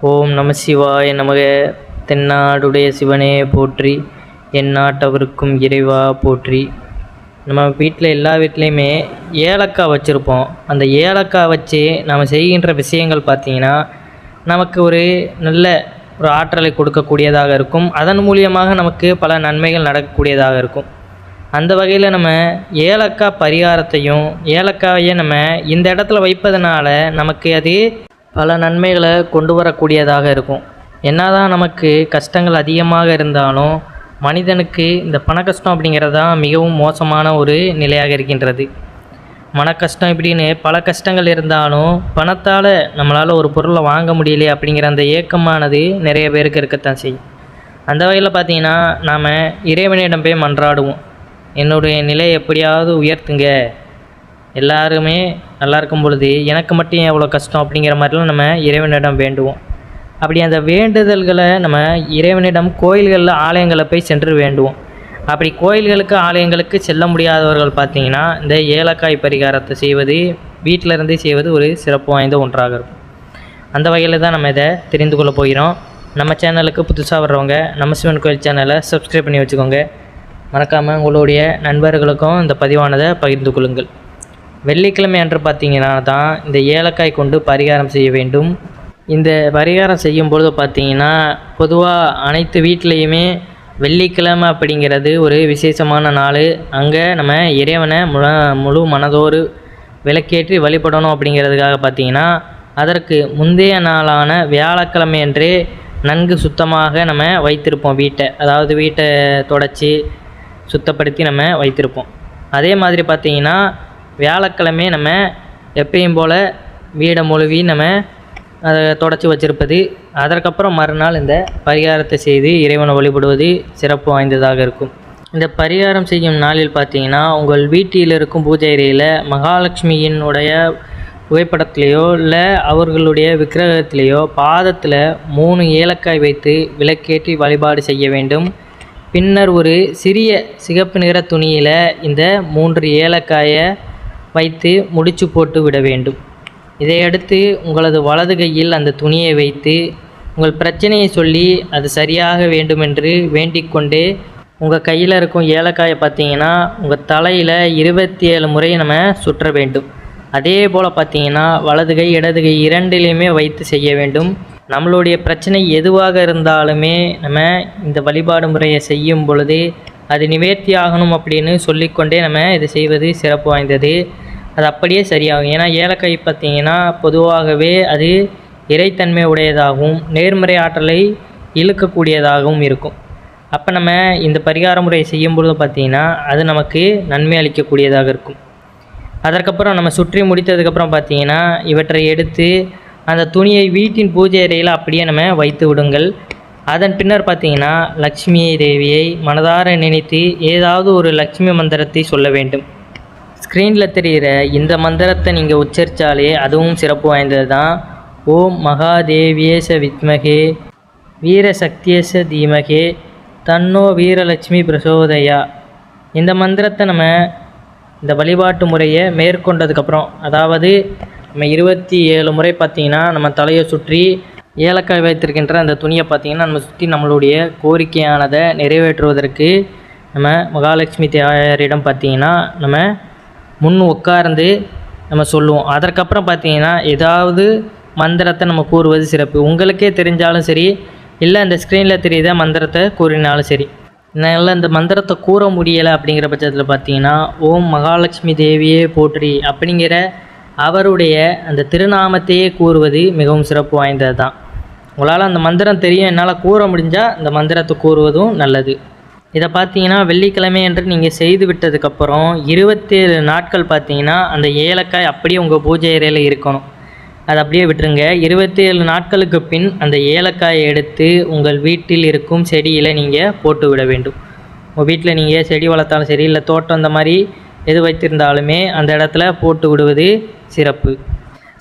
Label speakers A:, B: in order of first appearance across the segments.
A: ஓம் நம சிவாய நமக. தென்னாடுடைய சிவனே போற்றி, எந்நாட்டவருக்கும் இறைவா போற்றி. நம்ம வீட்டில் எல்லா வீட்லேயுமே ஏலக்காய் வச்சுருப்போம். அந்த ஏலக்காய் வச்சு நம்ம செய்கின்ற விஷயங்கள் பார்த்திங்கன்னா நமக்கு ஒரு நல்ல ஒரு ஆற்றலை கொடுக்கக்கூடியதாக இருக்கும். அதன் மூலியமாக நமக்கு பல நன்மைகள் நடக்கக்கூடியதாக இருக்கும். அந்த வகையில் நம்ம ஏலக்காய் பரிகாரத்தையும் ஏலக்காயை நம்ம இந்த இடத்துல வைப்பதனால நமக்கு அது பல நன்மைகளை கொண்டு வரக்கூடியதாக இருக்கும். என்னதான் நமக்கு கஷ்டங்கள் அதிகமாக இருந்தாலும் மனிதனுக்கு இந்த பண கஷ்டம் அப்படிங்கிறது தான் மிகவும் மோசமான ஒரு நிலையாக இருக்கின்றது. மன கஷ்டம் இப்படின்னு பல கஷ்டங்கள் இருந்தாலும் பணத்தால் நம்மளால் ஒரு பொருளை வாங்க முடியலையே அப்படிங்கிற அந்த ஏக்கமானது நிறைய பேருக்கு இருக்கத்தான் செய்யும். அந்த வகையில் பார்த்திங்கன்னா நாம் இறைவனிடம் போய் மன்றாடுவோம், என்னுடைய நிலையை எப்படியாவது உயர்த்துங்க, எல்லாருமே நல்லா இருக்கும் பொழுது எனக்கு மட்டும் எவ்வளோ கஷ்டம் அப்படிங்கிற மாதிரிலாம் நம்ம இறைவனிடம் வேண்டுவோம். அப்படி அந்த வேண்டுதல்களை நம்ம இறைவனிடம் கோயில்களில் ஆலயங்களை போய் சென்று வேண்டுவோம். அப்படி கோயில்களுக்கு ஆலயங்களுக்கு செல்ல முடியாதவர்கள் பார்த்திங்கன்னா இந்த ஏலக்காய் பரிகாரத்தை செய்வது, வீட்டிலருந்தே செய்வது ஒரு சிறப்பு வாய்ந்த ஒன்றாக இருக்கும். அந்த வகையில் தான் நம்ம இதை தெரிந்து கொள்ள போகிறோம். நம்ம சேனலுக்கு புதுசாக வர்றவங்க நம்ம சிவன் கோயில் சேனலை சப்ஸ்கிரைப் பண்ணி வச்சுக்கோங்க. மறக்காமல் உங்களுடைய நண்பர்களுக்கும் இந்த பதிவானதை பகிர்ந்து கொள்ளுங்கள். வெள்ளிக்கிழமை அன்று பார்த்திங்கன்னா தான் இந்த ஏலக்காய் கொண்டு பரிகாரம் செய்ய வேண்டும். இந்த பரிகாரம் செய்யும்பொழுது பார்த்திங்கன்னா பொதுவாக அனைத்து வீட்லேயுமே வெள்ளிக்கிழமை அப்படிங்கிறது ஒரு விசேஷமான நாள். அங்கே நம்ம இறைவனை முழு மனதோடு விளக்கேற்றி வழிபடணும். அப்படிங்கிறதுக்காக பார்த்திங்கன்னா அதற்கு முந்தைய நாளான வியாழக்கிழமை அன்றே நன்கு சுத்தமாக நம்ம வைத்திருப்போம் வீட்டை. அதாவது வீட்டை தொடச்சி சுத்தப்படுத்தி நம்ம வைத்திருப்போம். அதே மாதிரி பார்த்திங்கன்னா வியாழக்கிழமை நம்ம எப்பயும் போல் வீடை மொழுவி நம்ம அதை தொடச்சி வச்சுருப்பது. அதற்கப்புறம் மறுநாள் இந்த பரிகாரத்தை செய்து இறைவனை வழிபடுவது சிறப்பு வாய்ந்ததாக இருக்கும். இந்த பரிகாரம் செய்யும் நாளில் பார்த்திங்கன்னா உங்கள் வீட்டில் இருக்கும் பூஜை அறையில் மகாலட்சுமியினுடைய புகைப்படத்திலேயோ இல்லை அவர்களுடைய விக்கிரகத்திலேயோ பாதத்தில் 3 ஏலக்காய் வைத்து விளக்கேற்றி வழிபாடு செய்ய வேண்டும். பின்னர் ஒரு சிறிய சிகப்பு நிற துணியில் இந்த 3 ஏலக்காயை வைத்து முடிச்சு போட்டு விட வேண்டும். இதையடுத்து உங்களது வலது கையில் அந்த துணியை வைத்து உங்கள் பிரச்சனையை சொல்லி அது சரியாக வேண்டுமென்று வேண்டிக் கொண்டே உங்கள் கையில் இருக்கும் ஏலக்காயை பார்த்திங்கன்னா உங்கள் தலையில் 27 முறை நம்ம சுற்ற வேண்டும். அதே போல் பார்த்திங்கன்னா வலது கை இடது கை இரண்டிலையுமே வைத்து செய்ய வேண்டும். நம்மளுடைய பிரச்சனை எதுவாக இருந்தாலுமே நம்ம இந்த வழிபாடு முறையை செய்யும் பொழுது அது நிவர்த்தி ஆகணும் அப்படின்னு சொல்லிக்கொண்டே நம்ம இது செய்வது சிறப்பு வாய்ந்தது. அது அப்படியே சரியாகும். ஏன்னா ஏலக்காய் பார்த்திங்கன்னா பொதுவாகவே அது இறைத்தன்மை உடையதாகவும் நேர்மறை ஆற்றலை இழுக்கக்கூடியதாகவும் இருக்கும். அப்போ நம்ம இந்த பரிகார முறையை செய்யும் பொழுது பார்த்திங்கன்னா அது நமக்கு நன்மை அளிக்கக்கூடியதாக இருக்கும். அதற்கப்புறம் நம்ம சுற்றி முடித்ததுக்கப்புறம் பார்த்திங்கன்னா இவற்றை எடுத்து அந்த துணியை வீட்டின் பூஜை அறையில் அப்படியே நம்ம வைத்து விடுங்கள். அதன் பின்னர் பார்த்திங்கன்னா லக்ஷ்மி தேவியை மனதார நினைத்து ஏதாவது ஒரு லக்ஷ்மி மந்திரத்தை சொல்ல வேண்டும். ஸ்க்ரீனில் தெரிகிற இந்த மந்திரத்தை நீங்கள் உச்சரித்தாலே அதுவும் சிறப்பு வாய்ந்தது தான். ஓம் மகாதேவியேச வித்மகே வீரசக்தியேச தீமகே தன்னோ வீரலட்சுமி பிரசோதயா. இந்த மந்திரத்தை நம்ம இந்த வழிபாட்டு முறையை மேற்கொண்டதுக்கப்புறம், அதாவது நம்ம 27 முறை பார்த்திங்கன்னா நம்ம தலையை சுற்றி ஏலக்காய் வைத்திருக்கின்ற அந்த துணியை பார்த்திங்கன்னா நம்ம சுற்றி நம்மளுடைய கோரிக்கையானதை நிறைவேற்றுவதற்கு நம்ம மகாலட்சுமி தாயாரிடம் பார்த்திங்கன்னா நம்ம முன் உட்கார்ந்து நம்ம சொல்லுவோம். அதற்கப்புறம் பார்த்திங்கன்னா ஏதாவது மந்திரத்தை நம்ம கூறுவது சிறப்பு. உங்களுக்கே தெரிஞ்சாலும் சரி, இல்லை அந்த ஸ்க்ரீனில் தெரியுத மந்திரத்தை கூறினாலும் சரி. என்னால் இந்த மந்திரத்தை கூற முடியலை அப்படிங்கிற பட்சத்தில் பார்த்திங்கன்னா ஓம் மகாலட்சுமி தேவியே போற்றி அப்படிங்கிற அவருடைய அந்த திருநாமத்தையே கூறுவது மிகவும் சிறப்பு வாய்ந்தது தான். உங்களால் அந்த மந்திரம் தெரியும், என்னால் கூற முடிஞ்சால் இந்த மந்திரத்தை கூறுவதும் நல்லது. இதை பார்த்தீங்கன்னா வெள்ளிக்கிழமை என்று நீங்கள் செய்து விட்டதுக்கப்புறம் 27 நாட்கள் பார்த்தீங்கன்னா அந்த ஏலக்காய் அப்படியே உங்கள் பூஜை அறையில் இருக்கணும். அதை அப்படியே விட்டுருங்க. 27 நாட்களுக்கு பின் அந்த ஏலக்காயை எடுத்து உங்கள் வீட்டில் இருக்கும் செடியில் நீங்கள் போட்டு விட வேண்டும். உங்கள் வீட்டில் நீங்கள் செடி வளர்த்தாலும் சரி, இல்லை தோட்டம் இந்த மாதிரி எது வைத்திருந்தாலுமே அந்த இடத்துல போட்டு விடுவது சிறப்பு.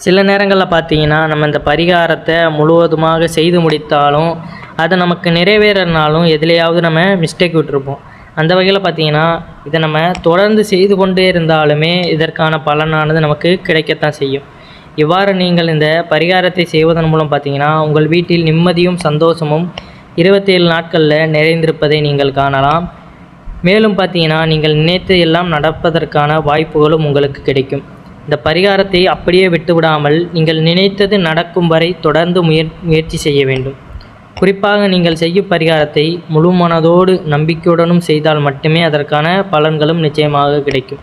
A: சில நேரங்களில் பார்த்திங்கன்னா நம்ம இந்த பரிகாரத்தை முழுவதுமாக செய்து முடித்தாலும் அது நமக்கு நிறைவேறனாலும் எதுலையாவது நம்ம மிஸ்டேக் விட்டுருப்போம். அந்த வகையில் பார்த்திங்கன்னா இதை நம்ம தொடர்ந்து செய்து கொண்டே இருந்தாலுமே இதற்கான பலனானது நமக்கு கிடைக்கத்தான் செய்யும். இவ்வாறு நீங்கள் இந்த பரிகாரத்தை செய்வதன் மூலம் பார்த்தீங்கன்னா உங்கள் வீட்டில் நிம்மதியும் சந்தோஷமும் 27 நாட்களில் நிறைந்திருப்பதை நீங்கள் காணலாம். மேலும் பார்த்தீங்கன்னா நீங்கள் நினைத்து எல்லாம் நடப்பதற்கான வாய்ப்புகளும் உங்களுக்கு கிடைக்கும். இந்த பரிகாரத்தை அப்படியே விட்டுவிடாமல் நீங்கள் நினைத்தது நடக்கும் வரை தொடர்ந்து முயற்சி செய்ய வேண்டும். குறிப்பாக நீங்கள் செய்யும் பரிகாரத்தை முழு மனதோடு நம்பிக்கையுடனும் செய்தால் மட்டுமே அதற்கான பலன்களும் நிச்சயமாக கிடைக்கும்.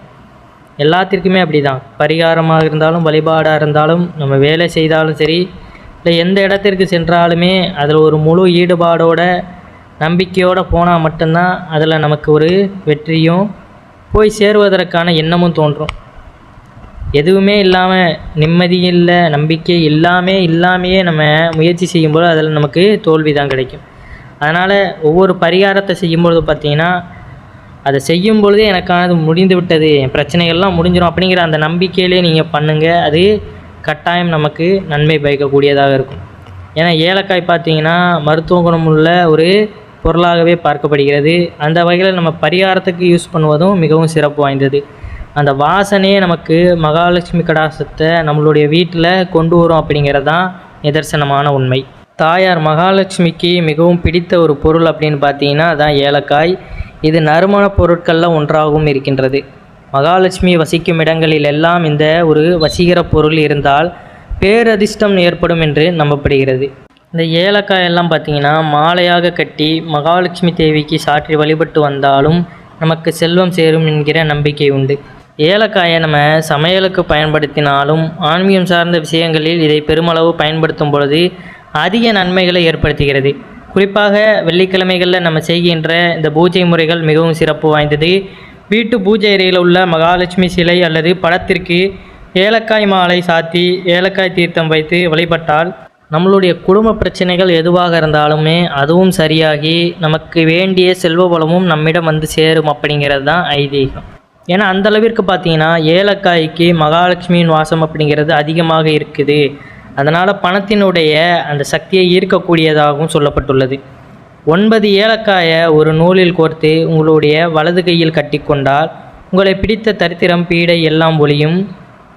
A: எல்லாத்திற்குமே அப்படி தான், பரிகாரமாக இருந்தாலும் வழிபாடாக இருந்தாலும் நம்ம வேலை செய்தாலும் சரி, இல்லை எந்த இடத்திற்கு சென்றாலுமே அதில் ஒரு முழு ஈடுபாடோட நம்பிக்கையோடு போனால் மட்டும்தான் அதில் நமக்கு ஒரு வெற்றியும் போய் சேருவதற்கான எண்ணமும் தோன்றும். எதுவுமே இல்லாமல் நிம்மதி இல்லை, நம்பிக்கை இல்லாமையே நம்ம முயற்சி செய்யும்போது அதில் நமக்கு தோல்வி தான் கிடைக்கும். அதனால் ஒவ்வொரு பரிகாரத்தை செய்யும்பொழுது பார்த்திங்கன்னா அதை செய்யும் பொழுதே எனக்கானது முடிந்து விட்டது, என் பிரச்சனைகள்லாம் முடிஞ்சிடும் அப்படிங்கிற அந்த நம்பிக்கையிலே நீங்கள் பண்ணுங்கள். அது கட்டாயம் நமக்கு நன்மை பயக்கக்கூடியதாக இருக்கும். ஏன்னா ஏலக்காய் பார்த்திங்கன்னா மருத்துவ குணமுள்ள ஒரு பொருளாகவே பார்க்கப்படுகிறது. அந்த வகையில் நம்ம பரிகாரத்துக்கு யூஸ் பண்ணுவதும் மிகவும் சிறப்பு வாய்ந்தது. அந்த வாசனையே நமக்கு மகாலட்சுமி கடாசத்தை நம்மளுடைய வீட்டில் கொண்டு வரும் அப்படிங்கிறது தான் நிதர்சனமான உண்மை. தாயார் மகாலட்சுமிக்கு மிகவும் பிடித்த ஒரு பொருள் அப்படின்னு பார்த்தீங்கன்னா அதான் ஏலக்காய். இது நறுமண பொருட்களில் ஒன்றாகவும் இருக்கின்றது. மகாலட்சுமி வசிக்கும் இடங்களில் எல்லாம் இந்த ஒரு வசீகர பொருள் இருந்தால் பேரதிர்ஷ்டம் ஏற்படும் என்று நம்பப்படுகிறது. இந்த ஏலக்காயெல்லாம் பார்த்திங்கன்னா மாலையாக கட்டி மகாலட்சுமி தேவிக்கு சாற்றி வழிபட்டு வந்தாலும் நமக்கு செல்வம் சேரும் என்கிற நம்பிக்கை உண்டு. ஏலக்காயை நம்ம சமையலுக்கு பயன்படுத்தினாலும் ஆன்மீகம் சார்ந்த விஷயங்களில் இதை பெருமளவு பயன்படுத்தும் பொழுது அதிக நன்மைகளை ஏற்படுத்துகிறது. குறிப்பாக வெள்ளிக்கிழமைகளில் நம்ம செய்கின்ற இந்த பூஜை முறைகள் மிகவும் சிறப்பு வாய்ந்தது. வீட்டு பூஜை அறையில் உள்ள மகாலட்சுமி சிலை அல்லது படத்திற்கு ஏலக்காய் மாலை சாத்தி ஏலக்காய் தீர்த்தம் வைத்து வழிபட்டால் நம்மளுடைய குடும்ப பிரச்சனைகள் எதுவாக இருந்தாலுமே அதுவும் சரியாகி நமக்கு வேண்டிய செல்வ வளமும் நம்மிடம் வந்து சேரும் அப்படிங்கிறது தான் ஐதீகம். ஏன்னா அந்தளவிற்கு பார்த்தீங்கன்னா ஏலக்காய்க்கு மகாலட்சுமியின் வாசம் அப்படிங்கிறது அதிகமாக இருக்குது. அதனால் பணத்தினுடைய அந்த சக்தியை ஈர்க்கக்கூடியதாகவும் சொல்லப்பட்டுள்ளது. 9 ஏலக்காயை ஒரு நூலில் கோர்த்து உங்களுடைய வலது கையில் கட்டிக்கொண்டால் உங்களை பிடித்த தரித்திரம் பீடை எல்லாம் ஒளியும்,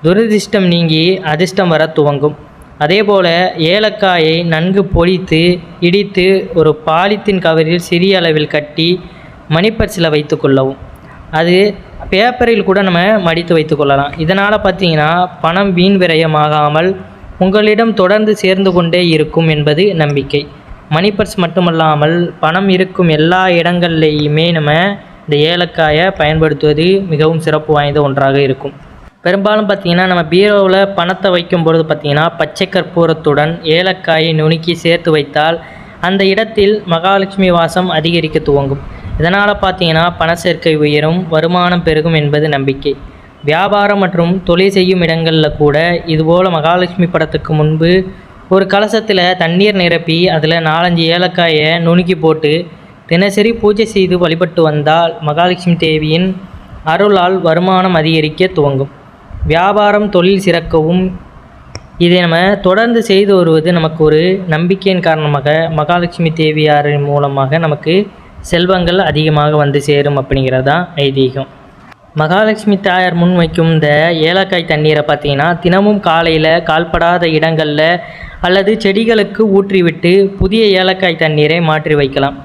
A: துரதிர்ஷ்டம் நீங்கி அதிர்ஷ்டம் வர துவங்கும். அதேபோல் ஏலக்காயை நன்கு பொடித்து இடித்து ஒரு பாலித்தீன் கவரில் சிறிய அளவில் கட்டி மணிப்பர்சில் வைத்து கொள்ளவும். அது பேப்பரில் கூட நம்ம மடித்து வைத்து கொள்ளலாம். இதனால் பார்த்தீங்கன்னா பணம் வீண் விரயமாகாமல் உங்களிடம் தொடர்ந்து சேர்ந்து கொண்டே இருக்கும் என்பது நம்பிக்கை. மணிப்பர்ஸ் மட்டுமல்லாமல் பணம் இருக்கும் எல்லா இடங்கள்லேயுமே நம்ம இந்த ஏலக்காயை பயன்படுத்துவது மிகவும் சிறப்பு வாய்ந்த ஒன்றாக இருக்கும். பெரும்பாலும் பார்த்திங்கன்னா நம்ம பீரோவில் பணத்தை வைக்கும் பொழுது பார்த்திங்கன்னா பச்சை கற்பூரத்துடன் ஏலக்காயை நுணுக்கி சேர்த்து வைத்தால் அந்த இடத்தில் மகாலட்சுமி வாசம் அதிகரிக்க துவங்கும். இதனால் பார்த்திங்கன்னா பண சேர்க்கை உயரும், வருமானம் பெருகும் என்பது நம்பிக்கை. வியாபாரம் மற்றும் தொழில் செய்யும் இடங்களில் கூட இதுபோல் மகாலட்சுமி படத்துக்கு முன்பு ஒரு கலசத்தில் தண்ணீர் நிரப்பி அதில் 4-5 ஏலக்காயை நுணுக்கி போட்டு தினசரி பூஜை செய்து வழிபட்டு வந்தால் மகாலட்சுமி தேவியின் அருளால் வருமானம் அதிகரிக்க துவங்கும். வியாபாரம் தொழில் சிறக்கவும் இதை நம்ம தொடர்ந்து செய்து வருவது நமக்கு ஒரு நம்பிக்கையின் காரணமாக மகாலட்சுமி தேவியாரின் மூலமாக நமக்கு செல்வங்கள் அதிகமாக வந்து சேரும் அப்படிங்கிறது தான் ஐதீகம். மகாலட்சுமி தாயார் முன் வைக்கும் இந்த ஏலக்காய் தண்ணீரை பார்த்திங்கன்னா தினமும் காலையில் கால்படாத இடங்களில் அல்லது செடிகளுக்கு ஊற்றிவிட்டு புதிய ஏலக்காய் தண்ணீரை மாற்றி வைக்கலாம்.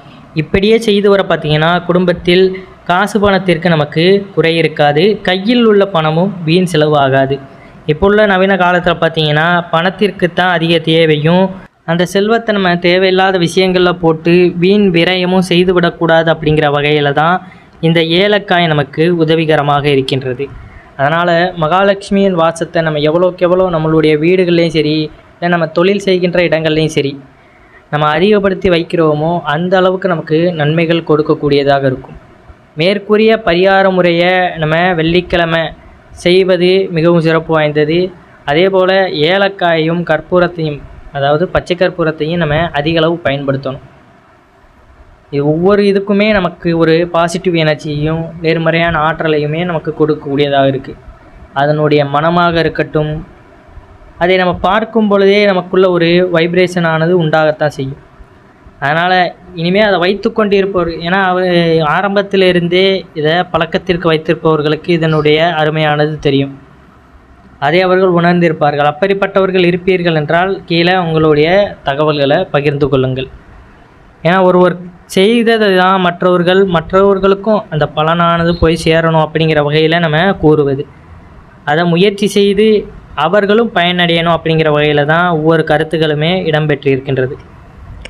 A: இப்படியே செய்து வர பார்த்திங்கன்னா குடும்பத்தில் காசு பணத்திற்கு நமக்கு குறை இருக்காது, கையில் உள்ள பணமும் வீண் செலவு ஆகாது. இப்போ உள்ள நவீன காலத்தில் பார்த்திங்கன்னா பணத்திற்கு தான் அதிக தேவையும், அந்த செல்வத்தை நம்ம தேவையில்லாத விஷயங்களில் போட்டு வீண் விரயமும் செய்துவிடக்கூடாது அப்படிங்கிற வகையில் தான் இந்த ஏலக்காய் நமக்கு உதவிகரமாக இருக்கின்றது. அதனால் மகாலட்சுமியின் வாசத்தை நம்ம எவ்வளோக்கு எவ்வளோ நம்மளுடைய வீடுகள்லேயும் சரி, இல்லை நம்ம தொழில் செய்கின்ற இடங்கள்லையும் சரி நம்ம அதிகப்படுத்தி வைக்கிறோமோ அந்த அளவுக்கு நமக்கு நன்மைகள் கொடுக்கக்கூடியதாக இருக்கும். மேற்கூறிய பரிகார முறையை நம்ம வெள்ளிக்கிழமை செய்வது மிகவும் சிறப்பு வாய்ந்தது. அதே போல் ஏலக்காயையும் கற்பூரத்தையும், அதாவது பச்சை கற்பூரத்தையும் நம்ம அதிக அளவு பயன்படுத்தணும். இது ஒவ்வொரு இதுக்குமே நமக்கு ஒரு பாசிட்டிவ் எனர்ஜியையும் நேர்மறையான ஆற்றலையுமே நமக்கு கொடுக்கக்கூடியதாக இருக்குது. அதனுடைய மனமாக இருக்கட்டும், அதை நம்ம பார்க்கும் பொழுதே நமக்குள்ள ஒரு வைப்ரேஷன் ஆனது உண்டாகத்தான் செய்யும். அதனால் இனிமேல் அதை வைத்து கொண்டு இருப்பவர், ஏன்னா ஆரம்பத்திலிருந்தே இதை பழக்கத்திற்கு வைத்திருப்பவர்களுக்கு இதனுடைய அருமையானது தெரியும். அதை அவர்கள் உணர்ந்திருப்பார்கள். அப்படிப்பட்டவர்கள் இருப்பீர்கள் என்றால் கீழே உங்களுடைய தகவல்களை பகிர்ந்து கொள்ளுங்கள். ஏன்னா ஒருவர் செய்தது தான் மற்றவர்களுக்கும் அந்த பலனானது போய் சேரணும் அப்படிங்கிற வகையில் நம்ம கூறுவது. அதை முயற்சி செய்து அவர்களும் பயனடையணும் அப்படிங்கிற வகையில் தான் ஒவ்வொரு கருத்துக்களுமே இடம்பெற்றிருக்கின்றது.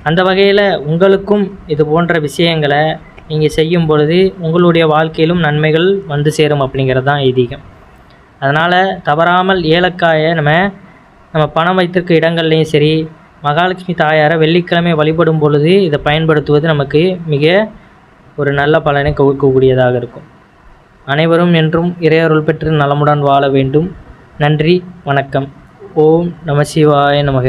A: அந்த வகையில் உங்களுக்கும் இது போன்ற விஷயங்களை நீங்கள் செய்யும் பொழுது உங்களுடைய வாழ்க்கையிலும் நன்மைகள் வந்து சேரும் அப்படிங்கிறது தான் ஐதீகம். அதனால் தவறாமல் ஏலக்காயை நம்ம பணம் வைத்திருக்க இடங்கள்லையும் சரி, மகாலட்சுமி தாயாரை வெள்ளிக்கிழமை வழிபடும் பொழுது இதை பயன்படுத்துவது நமக்கு மிக ஒரு நல்ல பலனை கொடுக்கக்கூடியதாக இருக்கும். அனைவரும் என்றும் இறையருள் பெற்று நலமுடன் வாழ வேண்டும். நன்றி, வணக்கம். ஓம் நம சிவாய நமக.